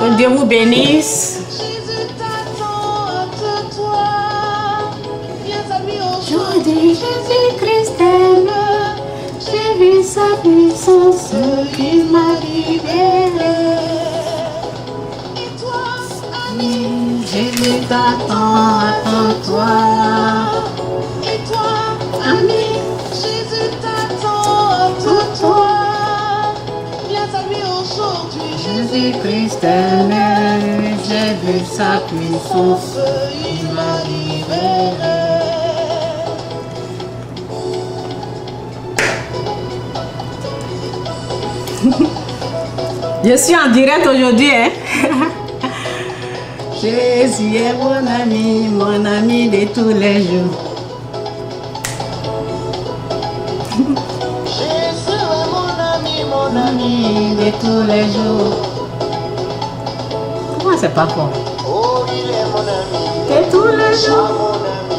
Que Dieu vous bénisse. Jour de Jésus-Christ aime, j'ai vu sa puissance qui m'a libéré. Jésus t'attend, attends-toi. Et toi, ami, Jésus t'attend, attends-toi. Viens à lui aujourd'hui. Jésus-Christ aimé, j'ai vu sa puissance, il m'a libéré. Je suis en direct aujourd'hui, hein? Jésus est mon ami de tous les jours. Jésus est mon ami De tous les jours. Comment c'est pas fort? Oh, il est mon ami. De tous les jours. Mon ami.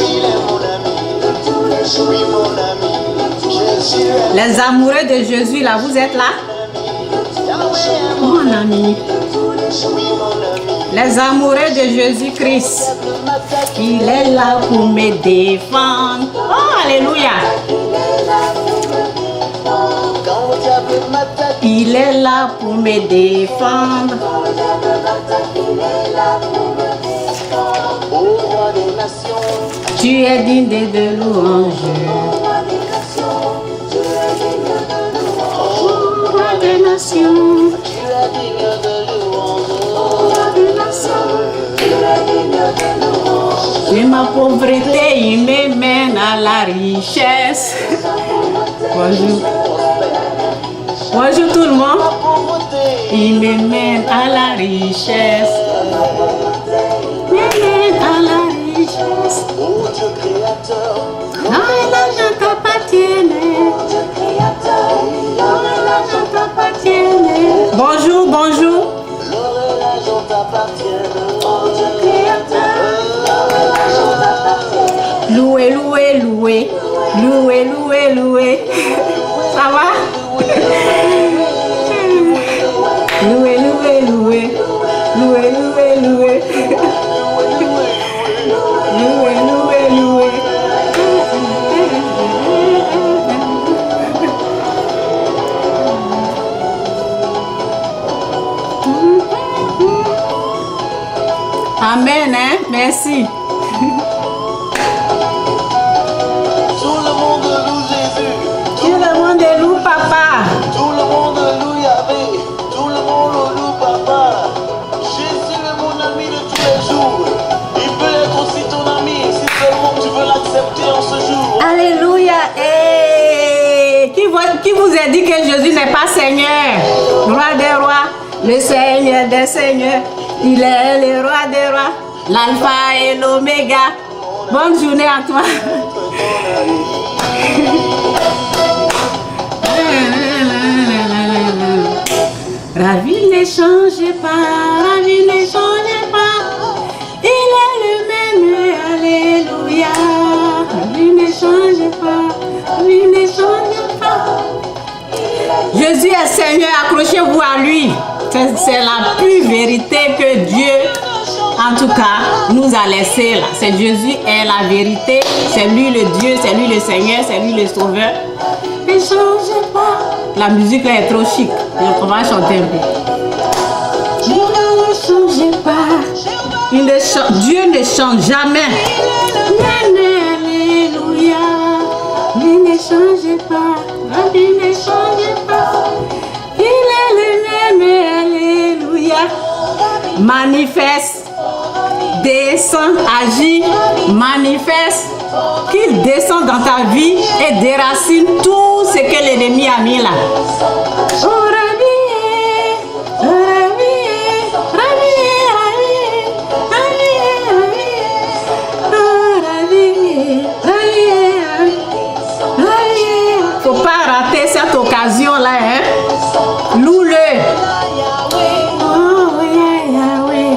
Il est mon ami. Oui, mon ami. Jésus est Les amoureux de Jésus, là, vous êtes là? Mon ami. oui, mon ami. Les amoureux de Jésus-Christ. Il est là pour me défendre. Oh, alléluia. Quand le diable m'attaque, Il est là pour me défendre. au roi des nations, Tu es digne de louange. Roi des nations. tu es digne de louange. De ma pauvreté, il me mène à la richesse. Bonjour. Bonjour tout le monde. Pauvreté, Il me mène à la richesse. Me mène à la richesse. ô Dieu créateur, Non, l'argent t'appartient. Non, l'argent t'appartient. Bonjour, bonjour. l'or et l'argent t'appartiennent. Loué, loué, loué. Loué, loué, loué. Ça va? Loué, loué, loué. Loué, loué, loué. Loué, loué, loué. Amen, hein? Merci. Tout le monde loue Jésus, Tout le monde loue papa. tout le monde loue Yahvé, tout le monde loue Papa. Jésus est mon ami de tous les jours. Il peut être aussi ton ami si seulement tu veux l'accepter en ce jour. Alléluia. Et qui vous a dit que Jésus n'est pas Seigneur? Roi des rois, le Seigneur des seigneurs. Il est le roi des rois, l'alpha et l'oméga. Bonne journée à toi. Ravi ne change pas, ravi ne change pas. Il est le même, alléluia. Ravi ne change pas, ravi ne change pas. Jésus est Seigneur, accrochez-vous à lui. C'est la pure vérité que Dieu, en tout cas, nous a laissé là. C'est Jésus est la vérité, c'est lui le Dieu, c'est lui le Seigneur, c'est lui le Sauveur. Ne change pas. La musique là est trop chic. On va chanter un peu. Dieu ne change pas. Dieu ne change jamais. Alléluia. Il ne change pas. Il ne change pas. Il est le même. Alléluia. Manifeste. Descend, agit, manifeste. Qu'il descend dans ta vie et déracine tout ce que l'ennemi a mis là. Oh, ravier, ravier, ravier, ravier, ravier, ravier, ravier. Faut pas rater cette occasion là, hein. Loue-le. Oh, Yahweh.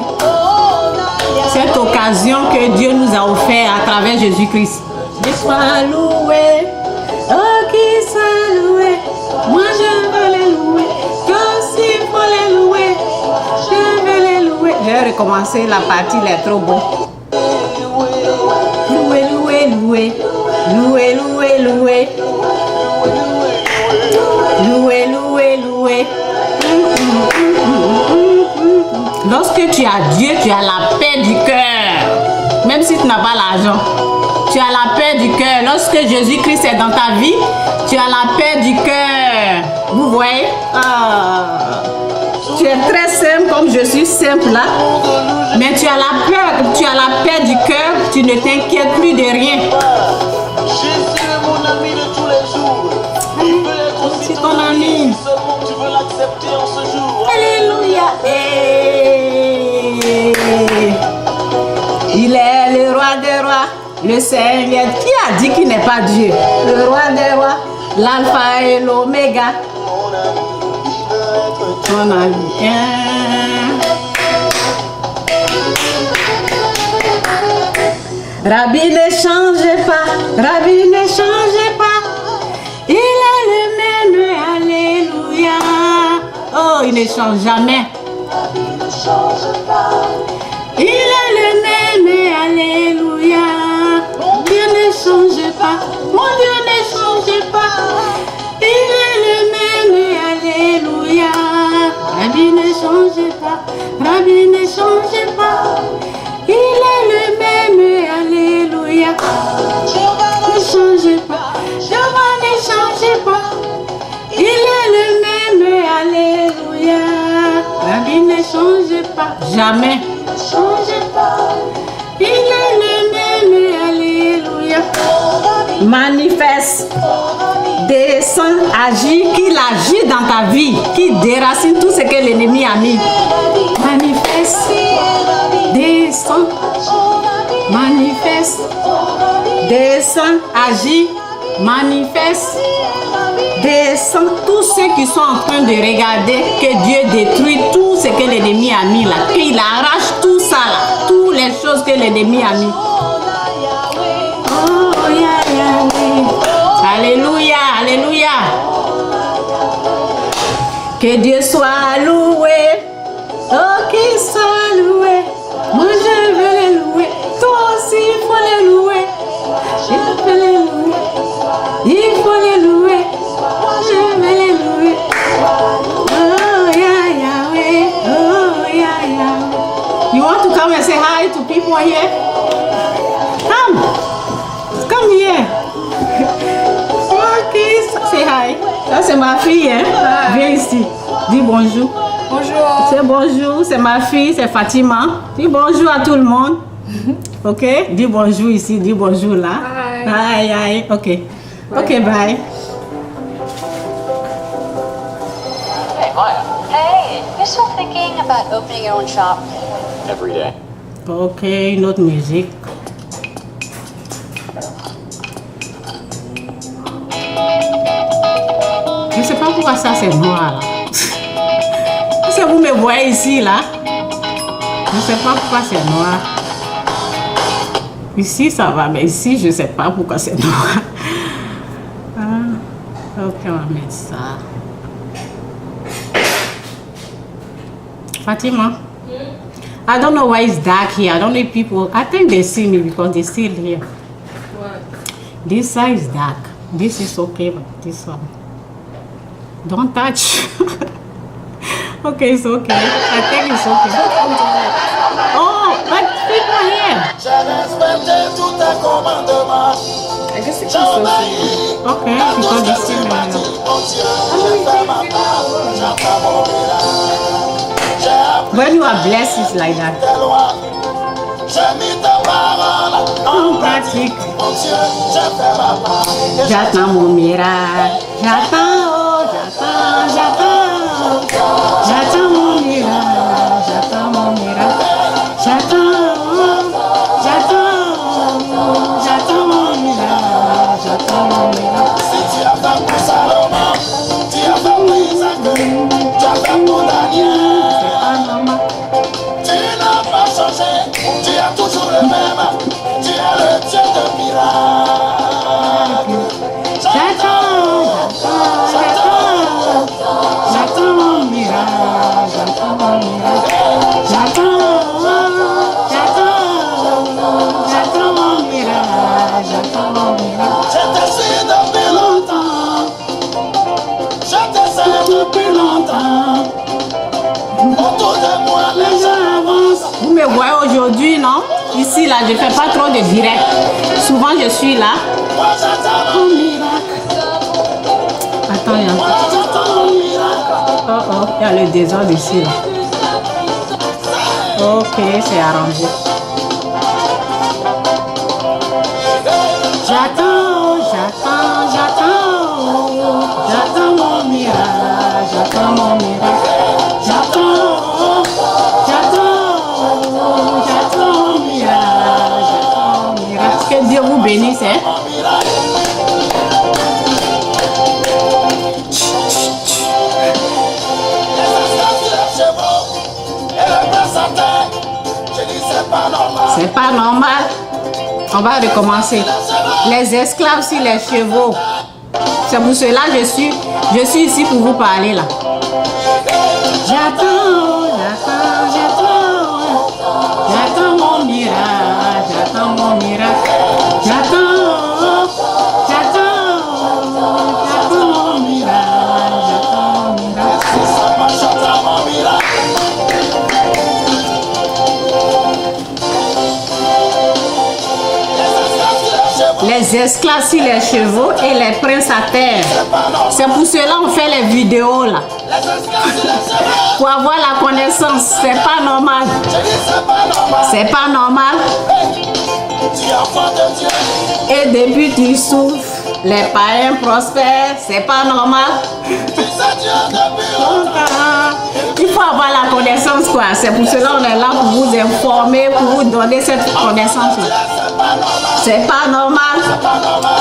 Cette occasion que Dieu nous a offert à travers Jésus-Christ. Sois loué, oh qui commencer la partie, il est trop bon. Loué, loué, loué. Loué, loué, loué. Loué, loué, loué. Lorsque tu as Dieu, tu as la paix du cœur. Même si tu n'as pas l'argent, tu as la paix du cœur. Lorsque Jésus-Christ est dans ta vie, tu as la paix du cœur. Vous voyez? Tu es très simple comme je suis simple là. Mais tu as la peur, tu as la paix du cœur. Tu ne t'inquiètes plus de rien. Jésus est mon ami de tous les jours. Il peut être aussi ton ami. Seulement tu veux l'accepter en ce jour. Alléluia. Il est le roi des rois, le Seigneur. Qui a dit qu'il n'est pas Dieu? Le roi des rois, l'alpha et l'oméga. Ton ami. Rabbi ne change pas, Rabbi ne change pas. Il est le même, alléluia. Oh, il ne change jamais. Il est le même, alléluia. Dieu ne change pas, mon Dieu ne change pas. Il est le même, alléluia. Rabbi ne change pas, Rabbi ne change pas. Il est le même, alléluia. Ne change pas, Jéhovah ne change pas. Il est le même, alléluia. Rabbi ne change pas, jamais. Ne change pas. Il est le même, alléluia. Manifeste, descend, agit, qu'il agit dans ta vie, qui déracine tout ce que l'ennemi a mis. Manifeste, descend, manifeste, descend, agit, manifeste, descend. Tous ceux qui sont en train de regarder que Dieu détruit tout ce que l'ennemi a mis là, qu'il arrache tout ça là, toutes les choses que l'ennemi a mis. Oh, yeah, yeah. Alléluia, alléluia. Que Dieu soit loué. Oh, qu'il soit loué. Moi, je veux le louer. Toi aussi, il faut le louer. Je veux le louer. Il faut le louer. Je veux le louer. Oh, yeah, Yahweh. Oh, yeah, Yahweh. You want to come and say hi to people here? Come. Come here. Okay, say hi. Ça, c'est ma fille, hein? Viens ici. Dis bonjour. Bonjour. C'est bonjour, c'est ma fille, c'est Fatima. Dis bonjour à tout le monde. Ok? Dis bonjour ici, dis bonjour là. Hi. Hi, hi. Ok. Bye. Ok, bye. Hey, Maya. Hey, you're still thinking about opening your own shop? Every day. Ok, une autre musique. Je ne sais pas pourquoi ça c'est noir là. Si vous me voyez ici là, je ne sais pas pourquoi c'est noir. Ici ça va, mais ici je ne sais pas pourquoi c'est noir. Ah, ok, on va mettre ça. Fatima, I don't know why it's dark here. I don't know if people, I think they see me because they're still here. What? This side is dark. This is okay, but this one. Don't touch. Okay, it's okay. I think it's okay. Oh, but people here. I just think it's so sweet. Okay, because it's still when you are blessed, it's like that. En pratique. J'attends mon miracle. J'attends, oh, j'attends, j'attends. J'attends mon miracle. J'attends mon miracle. J'attends, oh, j'attends. J'attends mon miracle. J'attends mon miracle. Si tu as fait pour Salomon, tu as fait pour Isaac, tu as fait pour Daniel. C'est pas normal. Tu n'as pas changé, tu es toujours le même. Tu es le Dieu de miracles. J'attends, j'attends, j'attends. voyez aujourd'hui, non? Ici, là, je ne fais pas trop de direct. Souvent, je suis là. Oh, miracle. Attends, il y a il y a le désordre ici, là. Ok, c'est arrangé. J'attends mon miracle, j'attends mon miracle, j'attends mon miracle. Que Dieu vous bénisse, hein? C'est pas normal. On va recommencer. Les esclaves sur les chevaux. C'est pour cela que je suis ici pour vous parler là. J'attends mon miracle, j'attends mon miracle, j'attends mon miracle. Les esclaves sur les chevaux et les princes à terre. C'est pour cela qu'on fait les vidéos là. Pour avoir la connaissance, c'est pas normal. C'est pas normal. Et depuis tu souffres, les païens prospèrent, c'est pas normal. Il faut avoir la connaissance quoi. C'est pour cela qu'on est là pour vous informer, pour vous donner cette connaissance là. C'est pas normal.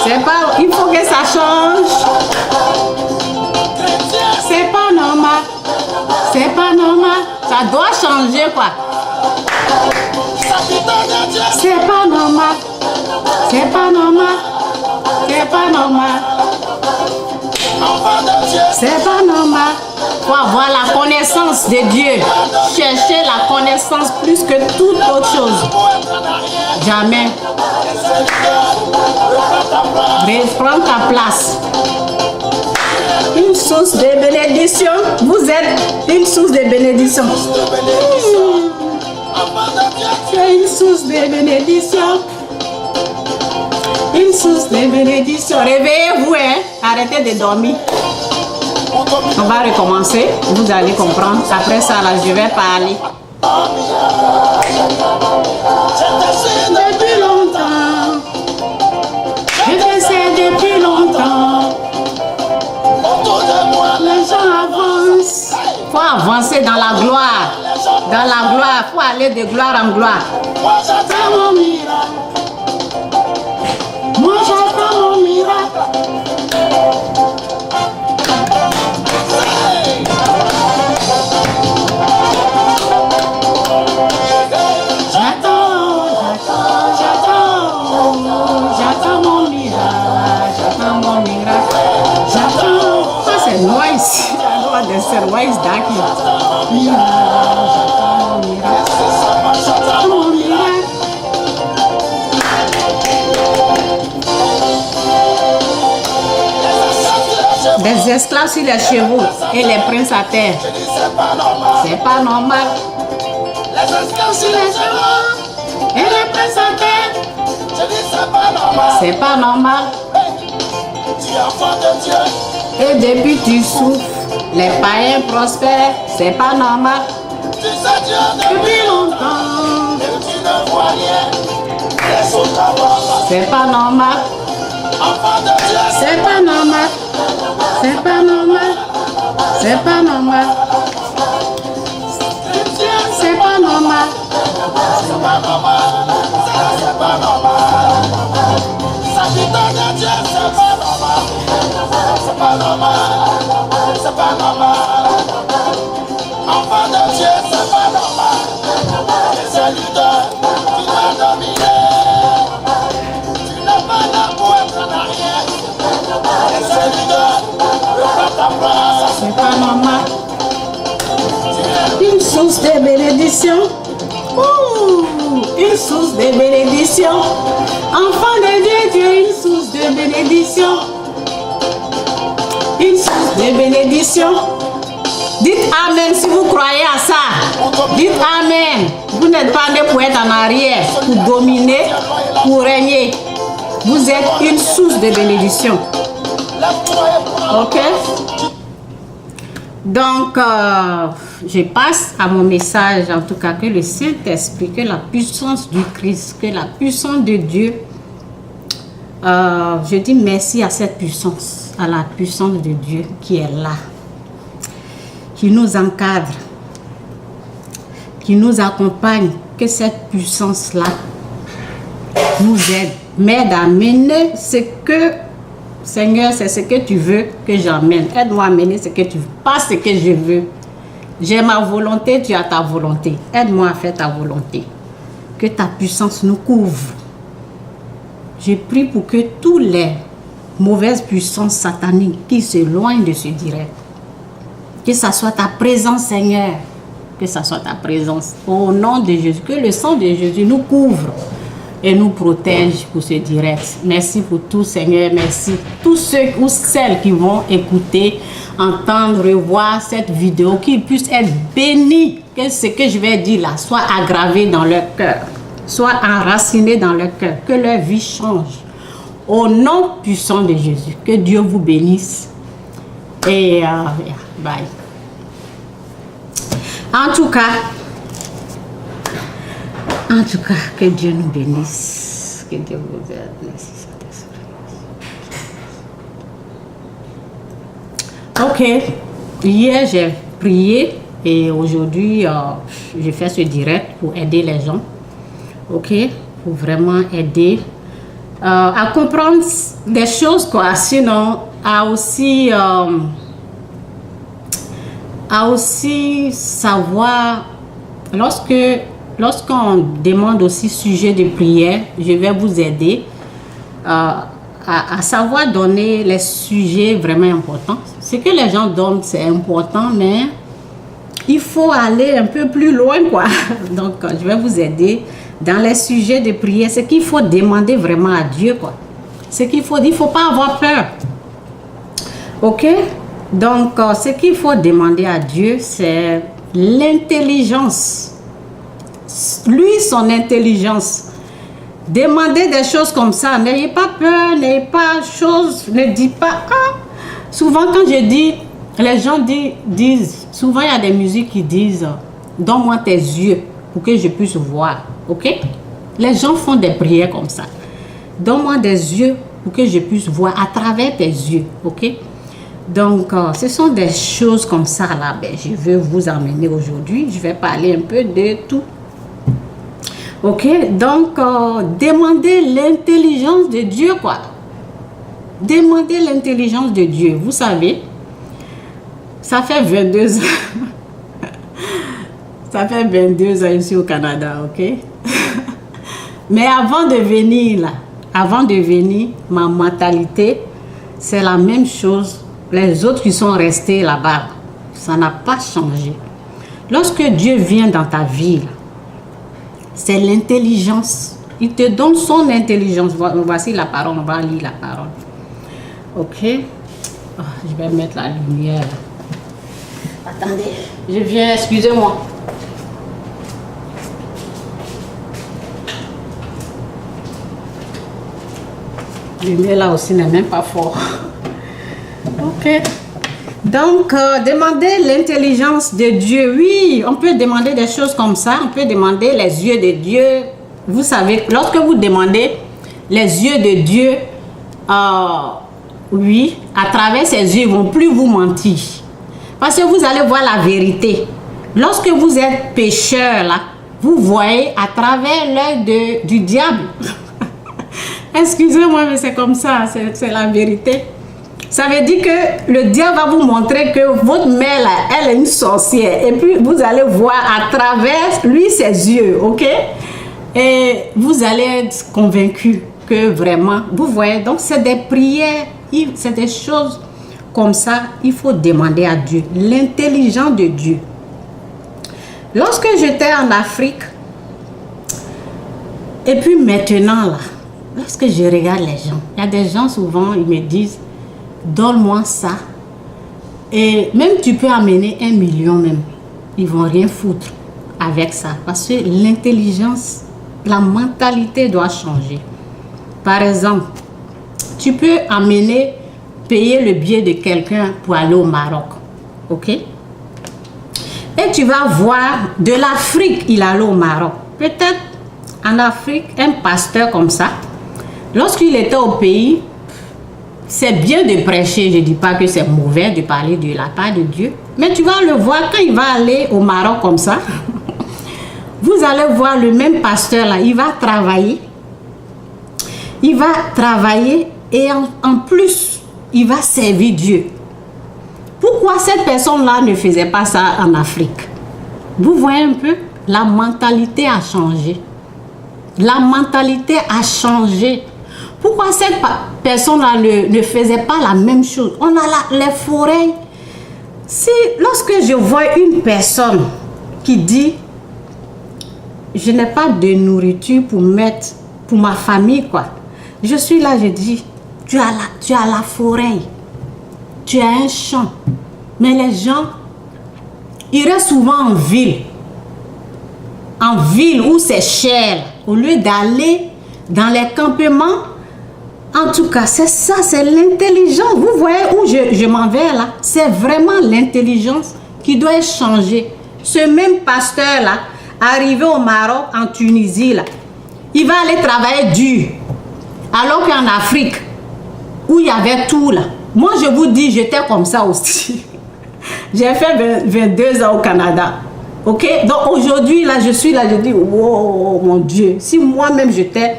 C'est pas. Il faut que ça change. C'est pas normal. C'est pas normal. Ça doit changer quoi. C'est pas normal. C'est pas normal. C'est pas normal. C'est pas normal. Faut avoir la connaissance de Dieu. Chercher la connaissance plus que toute autre chose. Jamais. Prends ta place. Une source de bénédiction. Vous êtes une source de bénédiction. Tu es une source de bénédiction. Une source de bénédiction. Réveillez-vous, hein. Arrêtez de dormir. On va recommencer. Vous allez comprendre. Après ça, là, je vais parler. Depuis longtemps. Je t'essaie depuis longtemps. Les gens avancent. Il faut avancer dans la gloire. Dans la gloire. Il faut aller de gloire en gloire. J'attends mon miracle. Moi j'attends mon miracle. J'attends mon miracle. J'attends mon miracle. J'attends. Ça c'est noise. J'adore de cette noise d'accord. J'attends mon miracle. Des esclaves sur les chevaux et les princes à terre. C'est pas normal. Les esclaves sur les chevaux et les princes à terre. C'est pas normal. Et depuis tu souffres, les païens prospèrent. C'est pas normal. Depuis longtemps. C'est pas normal. C'est pas normal. C'est pas normal. C'est pas normal. C'est pas normal. C'est pas normal. C'est pas normal. C'est pas normal. C'est pas normal. Enfant de Dieu, c'est pas normal. Et celui de qui t'a dominé. Tu n'es pas là pour être en arrière. Et celui de ta place. C'est pas normal. Une source de bénédiction. Une source de bénédiction. Enfant de Dieu, tu es une source de bénédiction. Une source de bénédiction. Dites Amen si vous croyez à ça. Dites Amen. Vous n'êtes pas né pour être en arrière, pour dominer, pour régner. Vous êtes une source de bénédiction. Ok? Donc, je passe à mon message, en tout cas, que le Saint-Esprit, que la puissance du Christ, que la puissance de Dieu, je dis merci à cette puissance, à la puissance de Dieu qui est là, qui nous encadre, qui nous accompagne, que cette puissance-là nous aide, m'aide à mener ce que, Seigneur, c'est ce que tu veux que j'emmène. Aide-moi à mener ce que tu veux, pas ce que je veux. J'ai ma volonté, tu as ta volonté. Aide-moi à faire ta volonté. Que ta puissance nous couvre. Je prie pour que toutes les mauvaises puissances sataniques qui s'éloignent de ce direct, que ça soit ta présence, Seigneur, que ça soit ta présence. Au nom de Jésus, que le sang de Jésus nous couvre et nous protège pour ce direct. Merci pour tout, Seigneur. Merci. Tous ceux ou celles qui vont écouter, entendre, revoir cette vidéo, qu'ils puissent être bénis, que ce que je vais dire là soit aggravé dans leur cœur, soit enraciné dans leur cœur, que leur vie change. Au nom puissant de Jésus, que Dieu vous bénisse. Et bye. En tout cas, que Dieu nous bénisse. Que Dieu vous aide. Merci, Saint-Esprit. Ok. Hier, j'ai prié et aujourd'hui, j'ai fait ce direct pour aider les gens. Ok. Pour vraiment aider à comprendre des choses, quoi. Sinon, à aussi savoir, lorsqu'on demande aussi sujet de prière, je vais vous aider à savoir donner les sujets vraiment importants. Ce que les gens donnent, c'est important, mais il faut aller un peu plus loin, quoi. Donc, je vais vous aider dans les sujets de prière. Ce qu'il faut demander vraiment à Dieu, quoi. Ce qu'il faut, il ne faut pas avoir peur. Ok? Donc, ce qu'il faut demander à Dieu, c'est l'intelligence. Lui, son intelligence. Demandez des choses comme ça. N'ayez pas peur, n'ayez pas chose, ne dites pas. Ah. Souvent, quand je dis, les gens disent, souvent il y a des musiques qui disent, donne-moi tes yeux pour que je puisse voir. Ok? Les gens font des prières comme ça. Donne-moi des yeux pour que je puisse voir à travers tes yeux. Ok? Donc, ce sont des choses comme ça là. Ben, je veux vous emmener aujourd'hui. Je vais parler un peu de tout. Ok? Donc, demandez l'intelligence de Dieu, quoi. Demandez l'intelligence de Dieu. Vous savez, ça fait 22 ans. Ça fait 22 ans ici au Canada, ok? Mais avant de venir là, ma mentalité, c'est la même chose. Les autres qui sont restés là-bas, ça n'a pas changé. Lorsque Dieu vient dans ta vie, c'est l'intelligence. Il te donne son intelligence. Voici la parole, on va lire la parole. Ok? Oh, je vais mettre la lumière. Attendez, je viens, excusez-moi. La lumière là aussi n'est même pas fort. Ok. Donc, demandez l'intelligence de Dieu. Oui, on peut demander des choses comme ça. On peut demander les yeux de Dieu. Vous savez, lorsque vous demandez les yeux de Dieu, oui, à travers ses yeux, ils ne vont plus vous mentir. Parce que vous allez voir la vérité. Lorsque vous êtes pécheur, là, vous voyez à travers l'œil du diable. Excusez-moi, mais c'est comme ça, c'est la vérité. Ça veut dire que le diable va vous montrer que votre mère, là, elle est une sorcière. Et puis, vous allez voir à travers lui ses yeux, ok? Et vous allez être convaincu que vraiment, vous voyez, donc c'est des prières, c'est des choses comme ça, il faut demander à Dieu, l'intelligence de Dieu. Lorsque j'étais en Afrique, et puis maintenant, là, lorsque je regarde les gens, il y a des gens souvent, ils me disent, donne-moi ça. Et même tu peux amener 1 million même. Ils vont rien foutre. avec ça. Parce que l'intelligence, la mentalité doit changer. Par exemple, tu peux payer le billet de quelqu'un pour aller au Maroc. Ok? Et tu vas voir, de l'Afrique, il allait au Maroc. Peut-être en Afrique, un pasteur comme ça, lorsqu'il était au pays, c'est bien de prêcher, je ne dis pas que c'est mauvais de parler de la part de Dieu, mais tu vas le voir quand il va aller au Maroc comme ça, vous allez voir le même pasteur là, il va travailler et en plus, il va servir Dieu. Pourquoi cette personne-là ne faisait pas ça en Afrique? Vous voyez un peu, la mentalité a changé. La mentalité a changé. Pourquoi cette personne-là ne faisait pas la même chose? On a les forêts. Si, lorsque je vois une personne qui dit, je n'ai pas de nourriture pour mettre pour ma famille, quoi. Je suis là, je dis, tu as la forêt, tu as un champ. Mais les gens, ils restent souvent en ville où c'est cher, au lieu d'aller dans les campements. En tout cas, c'est ça, c'est l'intelligence. Vous voyez où je m'en vais là? C'est vraiment l'intelligence qui doit changer. Ce même pasteur-là, arrivé au Maroc, en Tunisie, là, il va aller travailler dur. Alors qu'en Afrique, où il y avait tout là, moi je vous dis, j'étais comme ça aussi. J'ai fait 22 ans au Canada. Ok? Donc aujourd'hui, là, je suis là, je dis, oh mon Dieu, si moi-même j'étais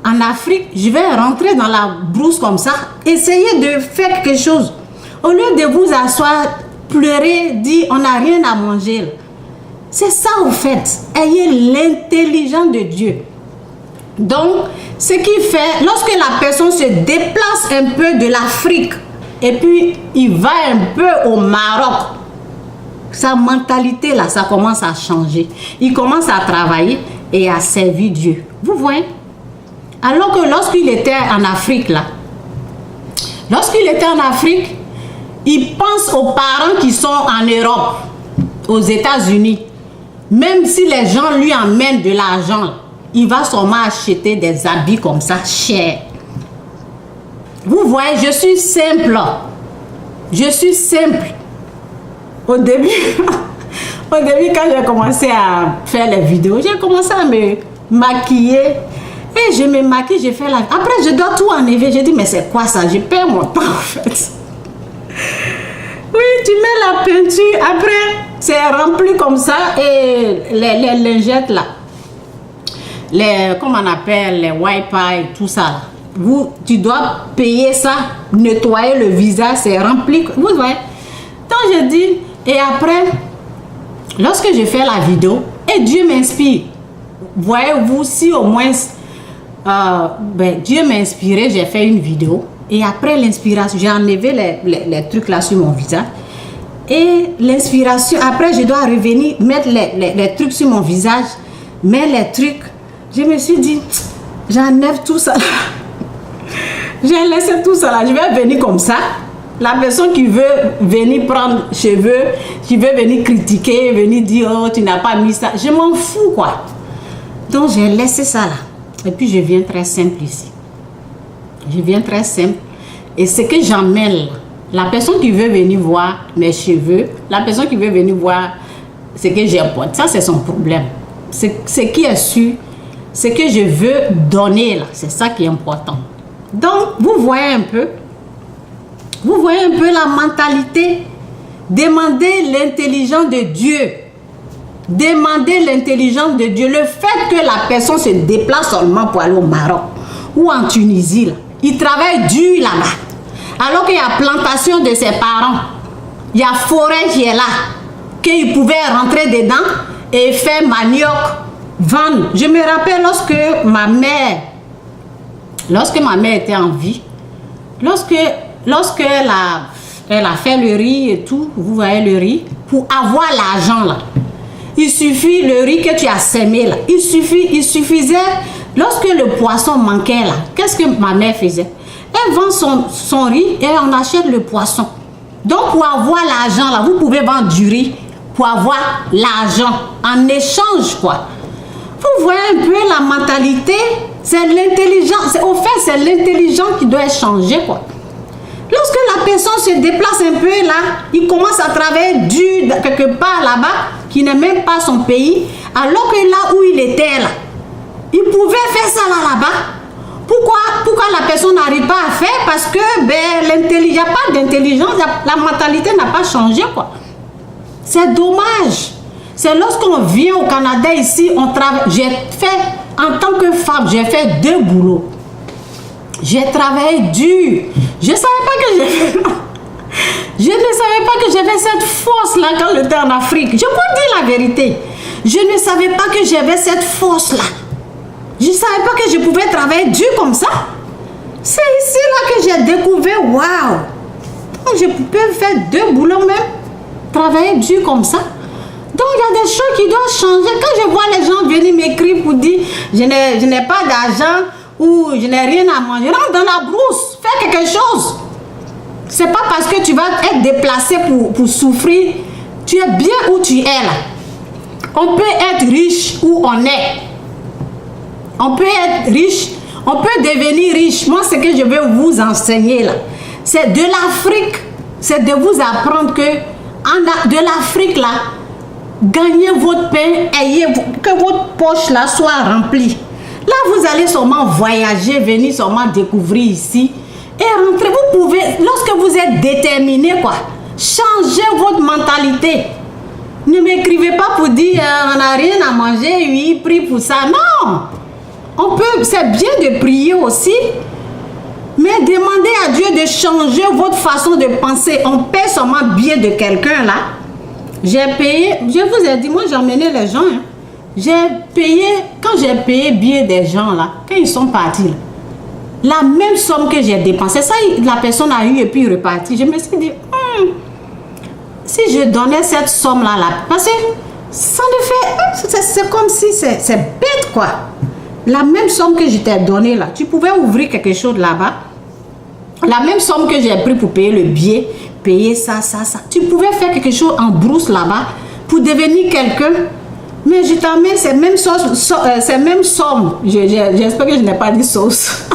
en Afrique, je vais rentrer dans la brousse comme ça, essayer de faire quelque chose. Au lieu de vous asseoir, pleurer, dire, on n'a rien à manger. C'est ça au fait. Ayez l'intelligence de Dieu. Donc, ce qui fait, lorsque la personne se déplace un peu de l'Afrique, et puis il va un peu au Maroc, sa mentalité là, ça commence à changer. Il commence à travailler et à servir Dieu. Vous voyez? Alors que lorsqu'il était en Afrique là, il pense aux parents qui sont en Europe, aux États-Unis. Même si les gens lui amènent de l'argent, il va sûrement acheter des habits comme ça, chers. Vous voyez, je suis simple. Je suis simple. Au début, quand j'ai commencé à faire les vidéos, j'ai commencé à me maquiller. Et je me maquille, je fais la... Après, je dois tout enlever. J'ai dit, mais c'est quoi ça? Je perds mon temps, en fait. Oui, tu mets la peinture. Après, c'est rempli comme ça. Et les lingettes, là. Comment on appelle, les wipers et tout ça. Tu dois payer ça, nettoyer le visage, c'est rempli. Vous voyez? Donc, je dis... Et après, lorsque je fais la vidéo, et Dieu m'inspire. Voyez-vous, si au moins... Dieu m'a inspiré, j'ai fait une vidéo et après l'inspiration, j'ai enlevé les trucs là sur mon visage et l'inspiration, après je dois revenir mettre les trucs sur mon visage, mais les trucs, je me suis dit, j'enlève tout ça. J'ai laissé tout ça là, je vais venir comme ça. La personne qui veut venir prendre cheveux, qui veut venir critiquer, venir dire, oh tu n'as pas mis ça, je m'en fous quoi. Donc j'ai laissé ça là. Et puis je viens très simple ici. Je viens très simple. Et ce que j'emmène, la personne qui veut venir voir mes cheveux, la personne qui veut venir voir ce que j'apporte, ça c'est son problème. Ce qui est sûr, ce que je veux donner là, c'est ça qui est important. Donc, vous voyez un peu la mentalité. Demandez l'intelligence de Dieu. Demandez l'intelligence de Dieu. Le fait que la personne se déplace seulement pour aller au Maroc ou en Tunisie, là, il travaille dur là-bas. Alors qu'il y a plantation de ses parents, il y a forêt qui est là, qu'il pouvait rentrer dedans et faire manioc, vendre. Je me rappelle lorsque ma mère était en vie, lorsqu'elle a fait le riz et tout, vous voyez le riz, pour avoir l'argent là. Il suffit le riz que tu as sémé là. Il suffisait, lorsque le poisson manquait là, qu'est-ce que ma mère faisait? Elle vend son riz et on achète le poisson. Donc pour avoir l'argent là, vous pouvez vendre du riz pour avoir l'argent en échange, quoi. Vous voyez un peu la mentalité, c'est l'intelligence. Au fait, c'est l'intelligence qui doit changer, quoi. Lorsque la personne se déplace un peu là, il commence à travailler dur quelque part là-bas, qui n'est même pas son pays, alors que là où il était là, il pouvait faire ça là-bas. Pourquoi la personne n'arrive pas à faire? Parce que il n'y a pas d'intelligence, la mentalité n'a pas changé, quoi. C'est dommage. C'est lorsqu'on vient au Canada ici, on travaille. J'ai fait, en tant que femme, j'ai fait 2 boulots. J'ai travaillé dur. Je ne savais pas que je ne savais pas que j'avais cette force-là quand j'étais en Afrique. Je vous dis la vérité. Je ne savais pas que j'avais cette force-là. Je ne savais pas que je pouvais travailler dur comme ça. C'est ici là que j'ai découvert, waouh. Je peux faire 2 boulots même. Travailler dur comme ça. Donc il y a des choses qui doivent changer. Quand je vois les gens venir m'écrire pour dire je n'ai pas d'argent ou je n'ai rien à manger, rentre dans la brousse, fais quelque chose. C'est pas parce que tu vas être déplacé pour souffrir. Tu es bien où tu es là. On peut être riche où on est. On peut être riche, on peut devenir riche. Moi, ce que je veux vous enseigner là, c'est de l'Afrique. C'est de vous apprendre que de l'Afrique là, gagnez votre pain, que votre poche là soit remplie. Là, vous allez sûrement voyager, venir sûrement découvrir ici et rentrer. Vous pouvez, lorsque vous êtes déterminé, quoi, changer votre mentalité. Ne m'écrivez pas pour dire on n'a rien à manger, oui, prie pour ça. Non! C'est bien de prier aussi, mais demandez à Dieu de changer votre façon de penser. On paie seulement bien de quelqu'un là. J'ai payé, je vous ai dit, moi j'emmenais les gens. Hein. J'ai payé, quand j'ai payé bien des gens là, quand ils sont partis, là, la même somme que j'ai dépensée, ça la personne a eu et puis reparti. Je me suis dit, si je donnais cette somme là, parce que ça ne fait, c'est comme si c'est bête quoi. La même somme que je t'ai donnée là, tu pouvais ouvrir quelque chose là-bas. La même somme que j'ai pris pour payer le billet, payer ça. Tu pouvais faire quelque chose en brousse là-bas pour devenir quelqu'un. Mais je t'amène ces mêmes sommes. J'espère que je n'ai pas dit sauce.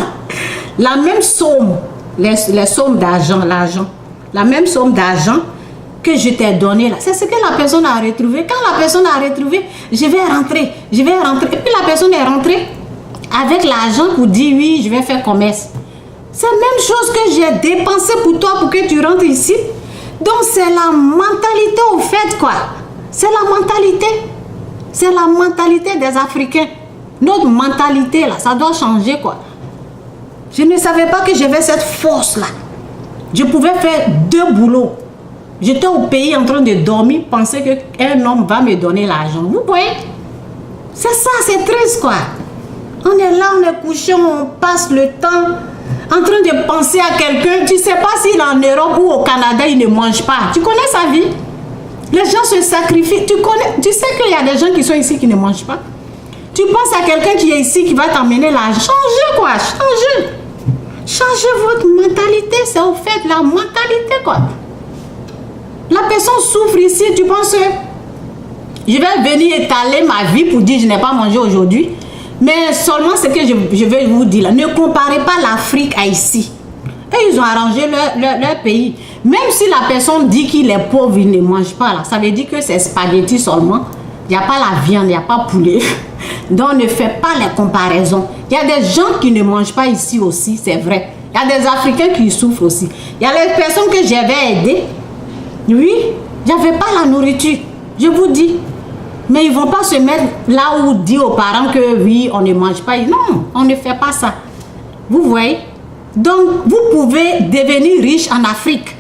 La même somme, les sommes d'argent, l'argent. La même somme d'argent que je t'ai donné là. C'est ce que la personne a retrouvé. Quand la personne a retrouvé, je vais rentrer. Et puis la personne est rentrée avec l'argent pour dire oui, je vais faire commerce. C'est la même chose que j'ai dépensé pour toi pour que tu rentres ici. Donc c'est la mentalité au fait quoi. C'est la mentalité. C'est la mentalité des Africains. Notre mentalité là, ça doit changer quoi. Je ne savais pas que j'avais cette force là. Je pouvais faire 2 boulots. J'étais au pays en train de dormir, penser qu'un homme va me donner l'argent. Vous voyez? C'est ça, c'est triste quoi. On est là, on est couché, on passe le temps en train de penser à quelqu'un. Tu ne sais pas s'il est en Europe ou au Canada, il ne mange pas. Tu connais sa vie? Les gens se sacrifient. Tu sais qu'il y a des gens qui sont ici qui ne mangent pas. Tu penses à quelqu'un qui est ici qui va t'emmener l'argent. Changez quoi, changez. Changez votre mentalité, c'est au fait la mentalité quoi. La personne souffre ici, tu penses que je vais venir étaler ma vie pour dire je n'ai pas mangé aujourd'hui. Mais seulement ce que je vais vous dire là, ne comparez pas l'Afrique à ici. Et ils ont arrangé leur pays. Même si la personne dit qu'il est pauvre, il ne mange pas là, ça veut dire que c'est spaghetti seulement. Il n'y a pas la viande, il n'y a pas poulet. Donc ne faites pas les comparaisons. Il y a des gens qui ne mangent pas ici aussi, c'est vrai. Il y a des Africains qui souffrent aussi. Il y a les personnes que j'avais aidées. Oui, il n'y avait pas la nourriture. Je vous dis. Mais ils ne vont pas se mettre là où dire aux parents que oui, on ne mange pas. Non, on ne fait pas ça. Vous voyez? Donc, vous pouvez devenir riche en Afrique.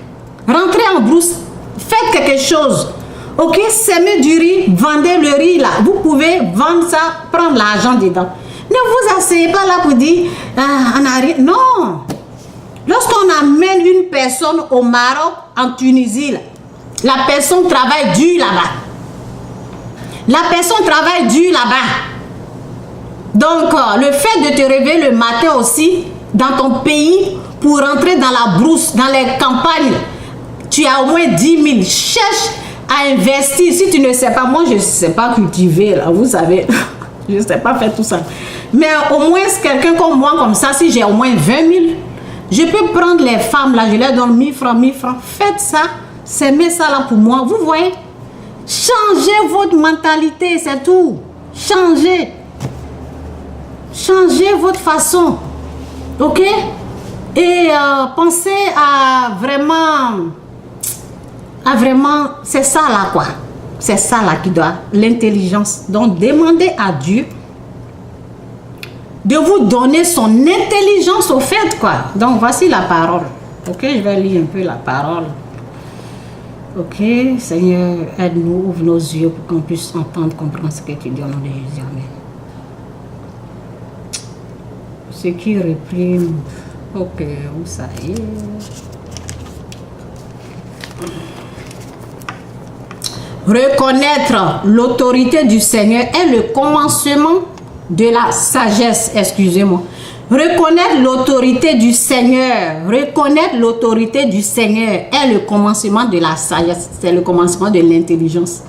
Rentrez en brousse, faites quelque chose. Ok, semez du riz, vendez le riz là. Vous pouvez vendre ça, prendre l'argent dedans. Ne vous asseyez pas là pour dire, on a rien. Non. Lorsqu'on amène une personne au Maroc, en Tunisie, là, la personne travaille dur là-bas. La personne travaille dur là-bas. Donc, le fait de te réveiller le matin aussi, dans ton pays, pour rentrer dans la brousse, dans les campagnes, tu as au moins 10 000. Cherche à investir. Si tu ne sais pas, moi je ne sais pas cultiver, là, vous savez, je ne sais pas faire tout ça. Mais au moins, quelqu'un comme moi, comme ça, si j'ai au moins 20 000, je peux prendre les femmes là, je leur donne 1000 francs, 1000 francs. Faites ça, semez ça là pour moi. Vous voyez? Changez votre mentalité, c'est tout. Changez. Changez votre façon. Ok? Et pensez à vraiment, c'est ça là quoi. C'est ça là qui doit, l'intelligence. Donc demandez à Dieu de vous donner son intelligence au fait quoi. Donc voici la parole. Ok, je vais lire un peu la parole. Ok, Seigneur, aide-nous, ouvre nos yeux pour qu'on puisse entendre, comprendre ce que tu dis au nom de Jésus. Amen. Ce qui réprime. Ok, où ça y est? Reconnaître l'autorité du Seigneur est le commencement de la sagesse, excusez-moi. Reconnaître l'autorité du Seigneur, reconnaître l'autorité du Seigneur est le commencement de la sagesse, c'est le commencement de l'intelligence.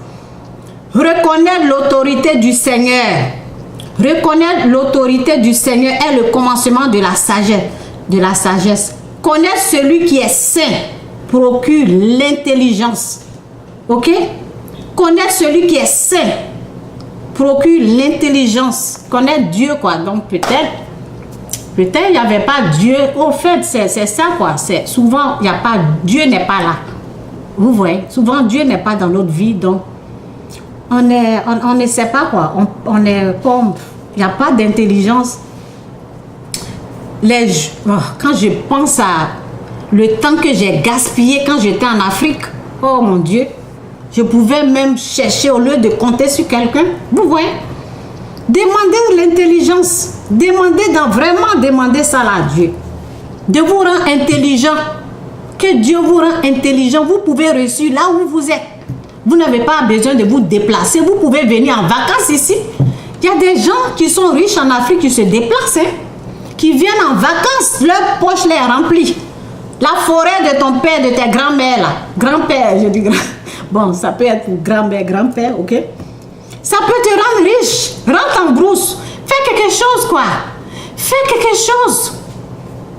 Reconnaître l'autorité du Seigneur, reconnaître l'autorité du Seigneur est le commencement de la sagesse. Connaître celui qui est saint procure l'intelligence. Ok? Connaître celui qui est saint procure l'intelligence. Connaître Dieu quoi. Donc peut-être il n'y avait pas Dieu. Au fait, c'est ça quoi. Souvent, il n'y a pas, Dieu n'est pas là. Vous voyez, souvent Dieu n'est pas dans notre vie. Donc, on ne sait pas quoi. On est comme, il n'y a pas d'intelligence. Quand je pense à le temps que j'ai gaspillé quand j'étais en Afrique, oh mon Dieu, je pouvais même chercher au lieu de compter sur quelqu'un. Vous voyez? Demandez l'intelligence. Vraiment demander ça à Dieu. De vous rendre intelligent. Que Dieu vous rend intelligent. Vous pouvez réussir là où vous êtes. Vous n'avez pas besoin de vous déplacer. Vous pouvez venir en vacances ici. Il y a des gens qui sont riches en Afrique qui se déplacent. Qui viennent en vacances. Leur poche les remplie. La forêt de ton père, de tes grands-mères là. Grand-père, je dis grand. Bon, ça peut être pour grand-mère, grand-père, ok? Ça peut te rendre riche. Rentre en brousse. Fais quelque chose, quoi. Fais quelque chose.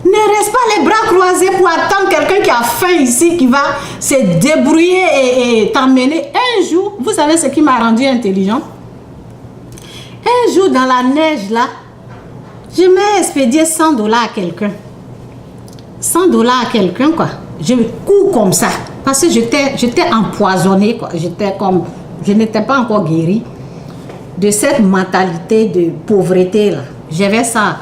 Ne reste pas les bras croisés pour attendre quelqu'un qui a faim ici, qui va se débrouiller et t'emmener. Un jour, vous savez ce qui m'a rendu intelligent? Un jour, dans la neige, là, je m'ai expédié $100 à quelqu'un. $100 à quelqu'un, quoi. Je cours comme ça. Parce que j'étais empoisonnée, quoi. Je n'étais pas encore guérie de cette mentalité de pauvreté, là. J'avais ça.